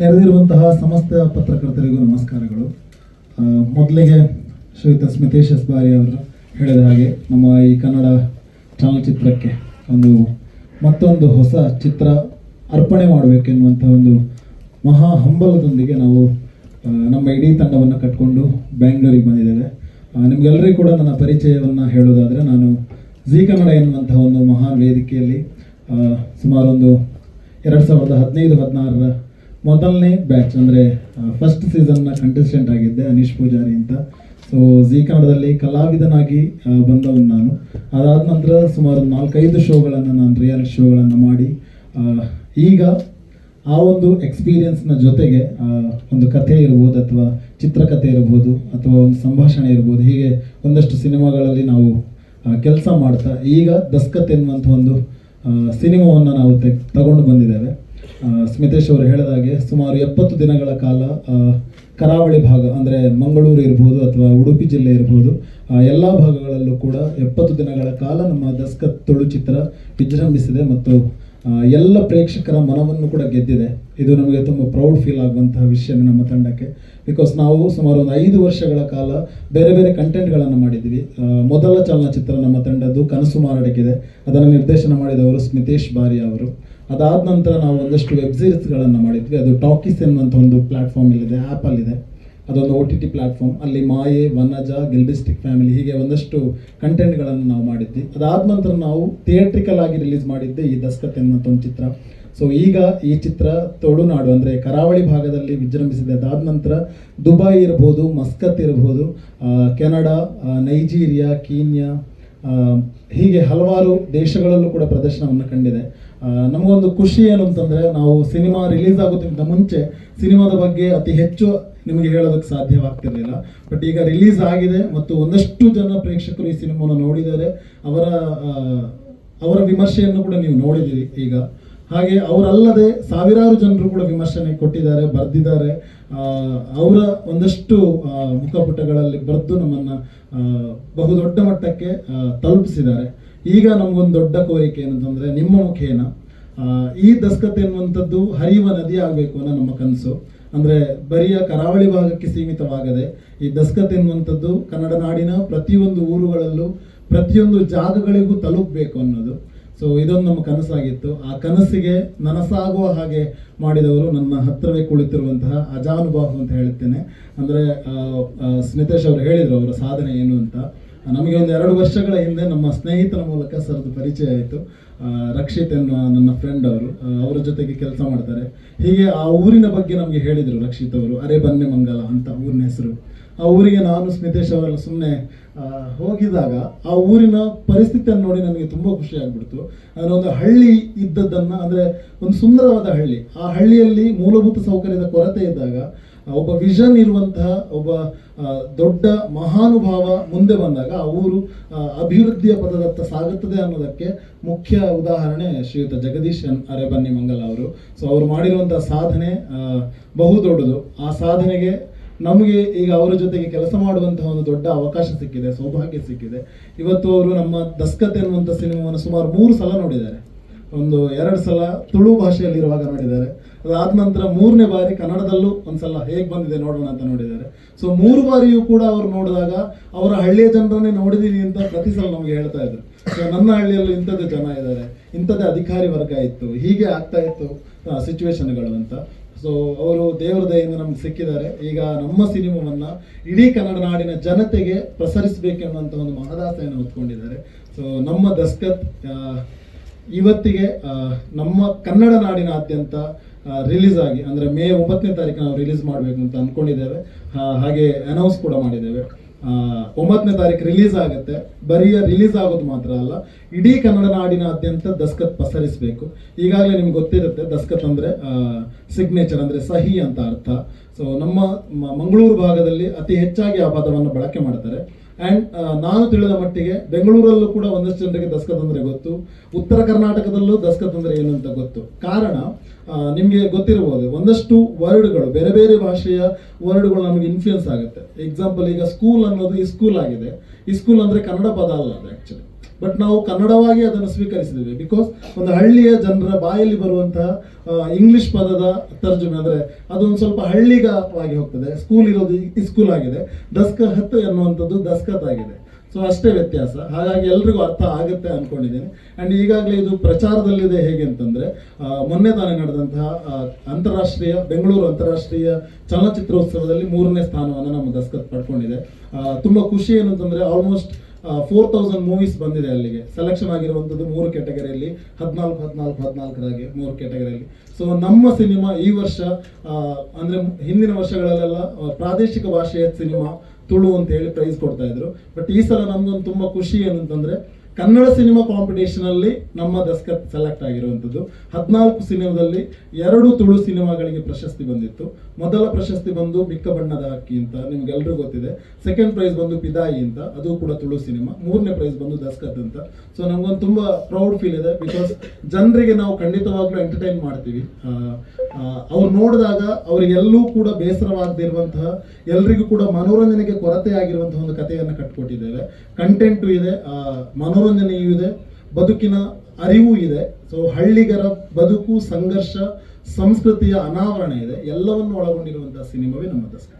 ನೆರೆದಿರುವಂತಹ ಸಮಸ್ತ ಪತ್ರಕರ್ತರಿಗೂ ನಮಸ್ಕಾರಗಳು. ಮೊದಲಿಗೆ ಶ್ರೀಯುತ ಸ್ಮಿತೇಶ್ ಎಸ್ ಬಾರಿ ಅವರು ಹೇಳಿದ ಹಾಗೆ ನಮ್ಮ ಈ ಕನ್ನಡ ಚಲನಚಿತ್ರಕ್ಕೆ ಮತ್ತೊಂದು ಹೊಸ ಚಿತ್ರ ಅರ್ಪಣೆ ಮಾಡಬೇಕೆನ್ನುವಂಥ ಒಂದು ಮಹಾ ಹಂಬಲದೊಂದಿಗೆ ನಾವು ನಮ್ಮ ಇಡೀ ತಂಡವನ್ನು ಕಟ್ಕೊಂಡು ಬೆಂಗಳೂರಿಗೆ ಬಂದಿದ್ದೇವೆ. ನಿಮಗೆಲ್ಲರಿಗೂ ಕೂಡ ನನ್ನ ಪರಿಚಯವನ್ನು ಹೇಳೋದಾದರೆ, ನಾನು ಜೀ ಕನ್ನಡ ಎನ್ನುವಂತಹ ಒಂದು ಮಹಾನ್ ವೇದಿಕೆಯಲ್ಲಿ ಸುಮಾರು 2015-16 ಮೊದಲನೇ ಬ್ಯಾಚ್ ಅಂದರೆ ಫಸ್ಟ್ ಸೀಸನ್ನ ಕಂಟೆಸ್ಟೆಂಟ್ ಆಗಿದ್ದೆ, ಅನೀಶ್ ಪೂಜಾರಿ ಅಂತ. ಸೊ ಜೀ ಕನ್ನಡದಲ್ಲಿ ಕಲಾವಿದನಾಗಿ ಬಂದವನು ನಾನು. ಅದಾದ ನಂತರ ಸುಮಾರು 4-5 ಶೋಗಳನ್ನು ನಾನು ರಿಯಾಲಿಟಿ ಶೋಗಳನ್ನು ಮಾಡಿ ಈಗ ಆ ಒಂದು ಎಕ್ಸ್ಪೀರಿಯನ್ಸ್ನ ಜೊತೆಗೆ ಒಂದು ಕಥೆ ಇರ್ಬೋದು ಅಥವಾ ಚಿತ್ರಕಥೆ ಇರ್ಬೋದು ಅಥವಾ ಒಂದು ಸಂಭಾಷಣೆ ಇರ್ಬೋದು, ಹೀಗೆ ಒಂದಷ್ಟು ಸಿನಿಮಾಗಳಲ್ಲಿ ನಾವು ಕೆಲಸ ಮಾಡ್ತಾ ಈಗ ದಸ್ಕತ್ ಎನ್ನುವಂಥ ಒಂದು ಸಿನಿಮಾವನ್ನು ನಾವು ತಗೊಂಡು ಬಂದಿದ್ದೇವೆ. ಸ್ಮಿತೇಶ್ ಅವರು ಹೇಳಿದಾಗೆ ಸುಮಾರು 70 ದಿನಗಳ ಕಾಲ ಕರಾವಳಿ ಭಾಗ ಅಂದರೆ ಮಂಗಳೂರು ಇರ್ಬೋದು ಅಥವಾ ಉಡುಪಿ ಜಿಲ್ಲೆ ಇರ್ಬೋದು, ಎಲ್ಲ ಭಾಗಗಳಲ್ಲೂ ಕೂಡ 70 ದಿನಗಳ ಕಾಲ ನಮ್ಮ ದಸ್ಕತ್ ತುಳು ಚಿತ್ರ ವಿಜೃಂಭಿಸಿದೆ ಮತ್ತು ಎಲ್ಲ ಪ್ರೇಕ್ಷಕರ ಮನವನ್ನು ಕೂಡ ಗೆದ್ದಿದೆ. ಇದು ನಮಗೆ ತುಂಬ ಪ್ರೌಡ್ ಫೀಲ್ ಆಗುವಂತಹ ವಿಷಯ ನಮ್ಮ ತಂಡಕ್ಕೆ. ಬಿಕಾಸ್ ನಾವು ಸುಮಾರು 5 ವರ್ಷಗಳ ಕಾಲ ಬೇರೆ ಬೇರೆ ಕಂಟೆಂಟ್ಗಳನ್ನು ಮಾಡಿದ್ವಿ. ಮೊದಲ ಚಲನಚಿತ್ರ ನಮ್ಮ ತಂಡದ್ದು ಕನಸು ಮಾರಡಿಗಿದೆ, ಅದನ್ನು ನಿರ್ದೇಶನ ಮಾಡಿದವರು ಸ್ಮಿತೇಶ್ ಬಾರಿ ಅವರು. ಅದಾದ ನಂತರ ನಾವು ಒಂದಷ್ಟು ವೆಬ್ ಸೀರೀಸ್ಗಳನ್ನು ಮಾಡಿದ್ವಿ. ಅದು ಟಾಕೀಸ್ ಎನ್ನುವಂಥ ಒಂದು ಪ್ಲ್ಯಾಟ್ಫಾರ್ಮಲ್ಲಿದೆ, ಆ್ಯಪಲ್ಲಿದೆ. ಅದೊಂದು OTT ಪ್ಲ್ಯಾಟ್ಫಾರ್ಮ್. ಅಲ್ಲಿ ಮಾಯೆ, ವನಜ, ಗಿಲ್ಬಿಸ್ಟಿಕ್ ಫ್ಯಾಮಿಲಿ, ಹೀಗೆ ಒಂದಷ್ಟು ಕಂಟೆಂಟ್ಗಳನ್ನು ನಾವು ಮಾಡಿದ್ವಿ. ಅದಾದ ನಂತರ ನಾವು ಥಿಯೇಟ್ರಿಕಲ್ ಆಗಿ ರಿಲೀಸ್ ಮಾಡಿದ್ದೆ ಈ ದಸ್ಕತ್ ಎನ್ನುವಂಥ ಒಂದು ಚಿತ್ರ. ಸೊ ಈಗ ಈ ಚಿತ್ರ ತುಳುನಾಡು ಅಂದರೆ ಕರಾವಳಿ ಭಾಗದಲ್ಲಿ ವಿಜೃಂಭಿಸಿದೆ. ಅದಾದ ನಂತರ ದುಬೈ ಇರ್ಬೋದು, ಮಸ್ಕತ್ ಇರ್ಬೋದು, ಕೆನಡಾ, ನೈಜೀರಿಯಾ, ಕೀನ್ಯಾ, ಹೀಗೆ ಹಲವಾರು ದೇಶಗಳಲ್ಲೂ ಕೂಡ ಪ್ರದರ್ಶನವನ್ನು ಕಂಡಿದೆ. ನಮಗೊಂದು ಖುಷಿ ಏನು ಅಂತಂದರೆ, ನಾವು ಸಿನಿಮಾ ರಿಲೀಸ್ ಆಗೋದಕ್ಕಿಂತ ಮುಂಚೆ ಸಿನಿಮಾದ ಬಗ್ಗೆ ಅತಿ ಹೆಚ್ಚು ನಿಮಗೆ ಹೇಳೋದಕ್ಕೆ ಸಾಧ್ಯವಾಗ್ತಿರ್ಲಿಲ್ಲ. ಬಟ್ ಈಗ ರಿಲೀಸ್ ಆಗಿದೆ ಮತ್ತು ಒಂದಷ್ಟು ಜನ ಪ್ರೇಕ್ಷಕರು ಈ ಸಿನಿಮಾನ ನೋಡಿದ್ದಾರೆ. ಅವರ ವಿಮರ್ಶೆಯನ್ನು ಕೂಡ ನೀವು ನೋಡಿದ್ದೀರಿ ಈಗ. ಹಾಗೆ ಅವರಲ್ಲದೆ ಸಾವಿರಾರು ಜನರು ಕೂಡ ವಿಮರ್ಶನೆ ಕೊಟ್ಟಿದ್ದಾರೆ, ಬರೆದಿದ್ದಾರೆ. ಅವರ ಒಂದಷ್ಟು ಮುಖಪುಟಗಳಲ್ಲಿ ಬರೆದು ನಮ್ಮನ್ನು ಬಹುದೊಡ್ಡ ಮಟ್ಟಕ್ಕೆ ತಲುಪಿಸಿದ್ದಾರೆ. ಈಗ ನಮಗೊಂದು ದೊಡ್ಡ ಕೋರಿಕೆ ಏನಂತಂದರೆ, ನಿಮ್ಮ ಮುಖೇನ ಈ ದಸ್ಕತ್ ಎನ್ನುವಂಥದ್ದು ಹರಿಯುವ ನದಿ ಆಗಬೇಕು ಅನ್ನೋ ನಮ್ಮ ಕನಸು. ಅಂದರೆ ಬರಿಯ ಕರಾವಳಿ ಭಾಗಕ್ಕೆ ಸೀಮಿತವಾಗದೆ ಈ ದಸ್ಕತ್ ಎನ್ನುವಂಥದ್ದು ಕನ್ನಡ ನಾಡಿನ ಪ್ರತಿಯೊಂದು ಊರುಗಳಲ್ಲೂ ಪ್ರತಿಯೊಂದು ಜಾಗಗಳಿಗೂ ತಲುಪಬೇಕು ಅನ್ನೋದು. ಸೊ ಇದೊಂದು ನಮ್ಮ ಕನಸಾಗಿತ್ತು. ಆ ಕನಸಿಗೆ ನನಸಾಗುವ ಹಾಗೆ ಮಾಡಿದವರು ನನ್ನ ಹತ್ತಿರವೇ ಕುಳಿತಿರುವಂತಹ ಅಜಾನುಬಾಹು ಅಂತ ಹೇಳ್ತೇನೆ. ಅಂದರೆ ಸ್ಮಿತೇಶ್ ಅವರು ಹೇಳಿದರು ಅವರ ಸಾಧನೆ ಏನು ಅಂತ. ನಮಗೆ ಒಂದು 2 ವರ್ಷಗಳ ಹಿಂದೆ ನಮ್ಮ ಸ್ನೇಹಿತರ ಮೂಲಕ ಸರ್ದು ಪರಿಚಯ ಆಯಿತು. ರಕ್ಷಿತ್ ಎನ್ನುವ ನನ್ನ ಫ್ರೆಂಡ್ ಅವರು, ಅವರ ಜೊತೆಗೆ ಕೆಲಸ ಮಾಡ್ತಾರೆ. ಹೀಗೆ ಆ ಊರಿನ ಬಗ್ಗೆ ನಮಗೆ ಹೇಳಿದರು ರಕ್ಷಿತ್ ಅವರು. ಅರೆಬನ್ನೆಮಂಗಲ ಅಂತ ಊರಿನ ಹೆಸರು. ಆ ಊರಿಗೆ ನಾನು ಸ್ಮಿತೇಶ್ ಅವರೆಲ್ಲ ಸುಮ್ಮನೆ ಹೋಗಿದಾಗ ಆ ಊರಿನ ಪರಿಸ್ಥಿತಿಯನ್ನು ನೋಡಿ ನನಗೆ ತುಂಬ ಖುಷಿ ಆಗ್ಬಿಡ್ತು. ಅಂದರೆ ಒಂದು ಹಳ್ಳಿ ಇದ್ದದ್ದನ್ನು, ಅಂದರೆ ಒಂದು ಸುಂದರವಾದ ಹಳ್ಳಿ, ಆ ಹಳ್ಳಿಯಲ್ಲಿ ಮೂಲಭೂತ ಸೌಕರ್ಯದ ಕೊರತೆ ಇದ್ದಾಗ ಒಬ್ಬ ವಿಷನ್ ಇರುವಂತಹ ಒಬ್ಬ ದೊಡ್ಡ ಮಹಾನುಭಾವ ಮುಂದೆ ಬಂದಾಗ ಆ ಊರು ಅಭಿವೃದ್ಧಿಯ ಪದದತ್ತ ಸಾಗುತ್ತದೆ ಅನ್ನೋದಕ್ಕೆ ಮುಖ್ಯ ಉದಾಹರಣೆ ಶ್ರೀಯುತ ಜಗದೀಶ್ ಅರೆಬನ್ನೆಮಂಗಲ ಅವರು. ಸೊ ಅವರು ಮಾಡಿರುವಂತಹ ಸಾಧನೆ ಬಹು ದೊಡ್ಡದು. ಆ ಸಾಧನೆಗೆ ನಮಗೆ ಈಗ ಅವರ ಜೊತೆಗೆ ಕೆಲಸ ಮಾಡುವಂತಹ ಒಂದು ದೊಡ್ಡ ಅವಕಾಶ ಸಿಕ್ಕಿದೆ, ಸೌಭಾಗ್ಯ ಸಿಕ್ಕಿದೆ. ಇವತ್ತು ಅವರು ನಮ್ಮ ದಸ್ಕತ್ ಎನ್ನುವಂಥ ಸಿನಿಮಾವನ್ನು ಸುಮಾರು 3 ಸಲ ನೋಡಿದ್ದಾರೆ. 2 ಸಲ ತುಳು ಭಾಷೆಯಲ್ಲಿರುವಾಗ ನೋಡಿದ್ದಾರೆ. ಅದಾದ ನಂತರ 3ನೇ ಬಾರಿ ಕನ್ನಡದಲ್ಲೂ ಒಂದ್ಸಲ ಹೇಗೆ ಬಂದಿದೆ ನೋಡೋಣ ಅಂತ ನೋಡಿದ್ದಾರೆ. ಸೊ 3 ಬಾರಿಯೂ ಕೂಡ ಅವರು ನೋಡಿದಾಗ ಅವರ ಹಳ್ಳಿಯ ಜನರನ್ನೇ ನೋಡಿದೀನಿ ಅಂತ ಪ್ರತಿ ಸಲ ನಮಗೆ ಹೇಳ್ತಾ ಇದ್ರು. ಸೊ ನನ್ನ ಹಳ್ಳಿಯಲ್ಲೂ ಇಂಥದ್ದು ಜನ ಇದ್ದಾರೆ, ಇಂಥದ್ದೇ ಅಧಿಕಾರಿ ವರ್ಗ ಇತ್ತು, ಹೀಗೆ ಆಗ್ತಾ ಇತ್ತು ಸಿಚುವೇಶನ್ಗಳು ಅಂತ. ಸೊ ಅವರು ದೇವರ ದಯೆಯಿಂದ ನಮ್ಗೆ ಸಿಕ್ಕಿದ್ದಾರೆ. ಈಗ ನಮ್ಮ ಸಿನಿಮಾವನ್ನು ಇಡೀ ಕನ್ನಡ ನಾಡಿನ ಜನತೆಗೆ ಪ್ರಸರಿಸಬೇಕೆನ್ನುವಂಥ ಒಂದು ಮಹದಾಸೆಯನ್ನು ಹೊತ್ಕೊಂಡಿದ್ದಾರೆ. ಸೊ ನಮ್ಮ ದಸ್ಕತ್ ಇವತ್ತಿಗೆ ನಮ್ಮ ಕನ್ನಡ ನಾಡಿನಾದ್ಯಂತ ರಿಲೀಸ್ ಆಗಿ, ಅಂದರೆ ಮೇ 9ನೇ ತಾರೀಕು ನಾವು ರಿಲೀಸ್ ಮಾಡಬೇಕು ಅಂತ ಅಂದ್ಕೊಂಡಿದ್ದೇವೆ. ಹಾಗೆ ಅನೌನ್ಸ್ ಕೂಡ ಮಾಡಿದ್ದೇವೆ. 9ನೇ ತಾರೀಕು ರಿಲೀಸ್ ಆಗುತ್ತೆ. ಬರೀ ರಿಲೀಸ್ ಆಗೋದು ಮಾತ್ರ ಅಲ್ಲ, ಇಡೀ ಕನ್ನಡ ನಾಡಿನಾದ್ಯಂತ ದಸ್ಕತ್ ಪಸರಿಸಬೇಕು. ಈಗಾಗಲೇ ನಿಮ್ಗೆ ಗೊತ್ತಿರುತ್ತೆ, ದಸ್ಕತ್ ಅಂದರೆ ಸಿಗ್ನೇಚರ್, ಅಂದರೆ ಸಹಿ ಅಂತ ಅರ್ಥ. ಸೊ ನಮ್ಮ ಮಂಗಳೂರು ಭಾಗದಲ್ಲಿ ಅತಿ ಹೆಚ್ಚಾಗಿ ಆ ಪದವನ್ನು ಬಳಕೆ ಮಾಡ್ತಾರೆ. ಆ್ಯಂಡ್ ನಾನು ತಿಳಿದ ಮಟ್ಟಿಗೆ ಬೆಂಗಳೂರಲ್ಲೂ ಕೂಡ ಒಂದಷ್ಟು ಜನರಿಗೆ ದಸ್ಕತ್ ಅಂದರೆ ಗೊತ್ತು, ಉತ್ತರ ಕರ್ನಾಟಕದಲ್ಲೂ ದಸ್ಕತ್ ಅಂದರೆ ಏನು ಅಂತ ಗೊತ್ತು. ಕಾರಣ ನಿಮಗೆ ಗೊತ್ತಿರಬಹುದು, ಒಂದಷ್ಟು ವರ್ಡ್ಗಳು, ಬೇರೆ ಬೇರೆ ಭಾಷೆಯ ವರ್ಡ್ಗಳು ನಮಗೆ ಇನ್ಫ್ಲೂಯೆನ್ಸ್ ಆಗುತ್ತೆ. ಎಕ್ಸಾಂಪಲ್, ಈಗ ಸ್ಕೂಲ್ ಅನ್ನೋದು ಇಸ್ಕೂಲ್ ಆಗಿದೆ. ಇಸ್ಕೂಲ್ ಅಂದರೆ ಕನ್ನಡ ಪದ ಅಲ್ಲ ಅದು ಆ್ಯಕ್ಚುಲಿ. ಬಟ್ ನಾವು ಕನ್ನಡವಾಗಿ ಅದನ್ನು ಸ್ವೀಕರಿಸಿದ್ದೇವೆ. ಬಿಕಾಸ್ ಒಂದು ಹಳ್ಳಿಯ ಜನರ ಬಾಯಲ್ಲಿ ಬರುವಂತಹ ಇಂಗ್ಲಿಷ್ ಪದದ ತರ್ಜುಮೆ ಅಂದರೆ ಅದೊಂದು ಸ್ವಲ್ಪ ಹಳ್ಳಿಗವಾಗಿ ಹೋಗ್ತದೆ. ಸ್ಕೂಲ್ ಇರೋದು ಸ್ಕೂಲ್ ಆಗಿದೆ, ದಸ್ಕತ್ ಎನ್ನುವಂಥದ್ದು ದಸ್ಕತ್ ಆಗಿದೆ. ಸೊ ಅಷ್ಟೇ ವ್ಯತ್ಯಾಸ. ಹಾಗಾಗಿ ಎಲ್ರಿಗೂ ಅರ್ಥ ಆಗುತ್ತೆ ಅನ್ಕೊಂಡಿದ್ದೇನೆ. ಆ್ಯಂಡ್ ಈಗಾಗಲೇ ಇದು ಪ್ರಚಾರದಲ್ಲಿದೆ. ಹೇಗೆ ಅಂತಂದರೆ ಮೊನ್ನೆ ತಾನೇ ನಡೆದಂತಹ ಬೆಂಗಳೂರು ಅಂತಾರಾಷ್ಟ್ರೀಯ ಚಲನಚಿತ್ರೋತ್ಸವದಲ್ಲಿ 3ನೇ ಸ್ಥಾನವನ್ನು ನಮ್ಮ ದಸ್ಕತ್ ಪಡ್ಕೊಂಡಿದೆ. ತುಂಬ ಖುಷಿ ಏನು ಅಂತಂದರೆ ಆಲ್ಮೋಸ್ಟ್ 4000 ಮೂವೀಸ್ ಬಂದಿದೆ ಅಲ್ಲಿಗೆ. ಸೆಲೆಕ್ಷನ್ ಆಗಿರುವಂಥದ್ದು 3 ಕ್ಯಾಟಗರಿಯಲ್ಲಿ, 14 3 ಕ್ಯಾಟಗರಿಯಲ್ಲಿ. ಸೊ ನಮ್ಮ ಸಿನಿಮಾ ಈ ವರ್ಷ ಅಂದರೆ ಹಿಂದಿನ ವರ್ಷಗಳಲ್ಲೆಲ್ಲ ಪ್ರಾದೇಶಿಕ ಭಾಷೆಯ ಸಿನಿಮಾ ತುಳು ಅಂತ ಹೇಳಿ ಪ್ರೈಸ್ ಕೊಡ್ತಾ ಇದ್ರು. ಬಟ್ ಈ ಸಲ ನಮ್ಗೊಂದು ತುಂಬ ಖುಷಿ ಏನಂತಂದ್ರೆ ಕನ್ನಡ ಸಿನಿಮಾ ಕಾಂಪಿಟೇಷನ್ ಅಲ್ಲಿ ನಮ್ಮ ದಸ್ಕತ್ ಸೆಲೆಕ್ಟ್ ಆಗಿರುವಂಥದ್ದು. 14 ಸಿನಿಮಾದಲ್ಲಿ 2 ತುಳು ಸಿನಿಮಾಗಳಿಗೆ ಪ್ರಶಸ್ತಿ ಬಂದಿತ್ತು. ಮೊದಲ ಪ್ರಶಸ್ತಿ ಬಂದು ಬಿಕ್ಕ ಬಣ್ಣದ ಹಕ್ಕಿ ಅಂತ ನಿಮ್ಗೆಲ್ರಿಗೂ ಗೊತ್ತಿದೆ. ಸೆಕೆಂಡ್ ಪ್ರೈಸ್ ಬಂದು ಪಿದಾಯಿ ಅಂತ, ಅದು ಕೂಡ ತುಳು ಸಿನಿಮಾ. 3ನೇ ಪ್ರೈಸ್ ಬಂದು ದಸ್ಕತ್ ಅಂತ. ಸೊ ನಮ್ಗೊಂದು ತುಂಬಾ ಪ್ರೌಡ್ ಫೀಲ್ ಇದೆ. ಬಿಕಾಸ್ ಜನರಿಗೆ ನಾವು ಖಂಡಿತವಾಗ್ಲೂ ಎಂಟರ್ಟೈನ್ ಮಾಡ್ತೀವಿ. ಅವ್ರು ನೋಡಿದಾಗ ಅವರಿಗೆಲ್ಲೂ ಕೂಡ ಬೇಸರವಾಗದಿರುವಂತಹ, ಎಲ್ರಿಗೂ ಕೂಡ ಮನೋರಂಜನೆಗೆ ಕೊರತೆ ಆಗಿರುವಂತಹ ಒಂದು ಕಥೆಯನ್ನು ಕಟ್ಕೊಟ್ಟಿದ್ದೇವೆ. ಕಂಟೆಂಟು ಇದೆ, ಮನೋರಂಜನೆಯೂ ಇದೆ, ಬದುಕಿನ ಅರಿವು ಇದೆ. ಸೊ ಹಳ್ಳಿಗರ ಬದುಕು, ಸಂಘರ್ಷ, ಸಂಸ್ಕೃತಿಯ ಅನಾವರಣ ಇದೆ. ಎಲ್ಲವನ್ನು ಒಳಗೊಂಡಿರುವಂತಹ ಸಿನಿಮಾವೇ ನಮ್ಮ ದಸ್ಕತ್.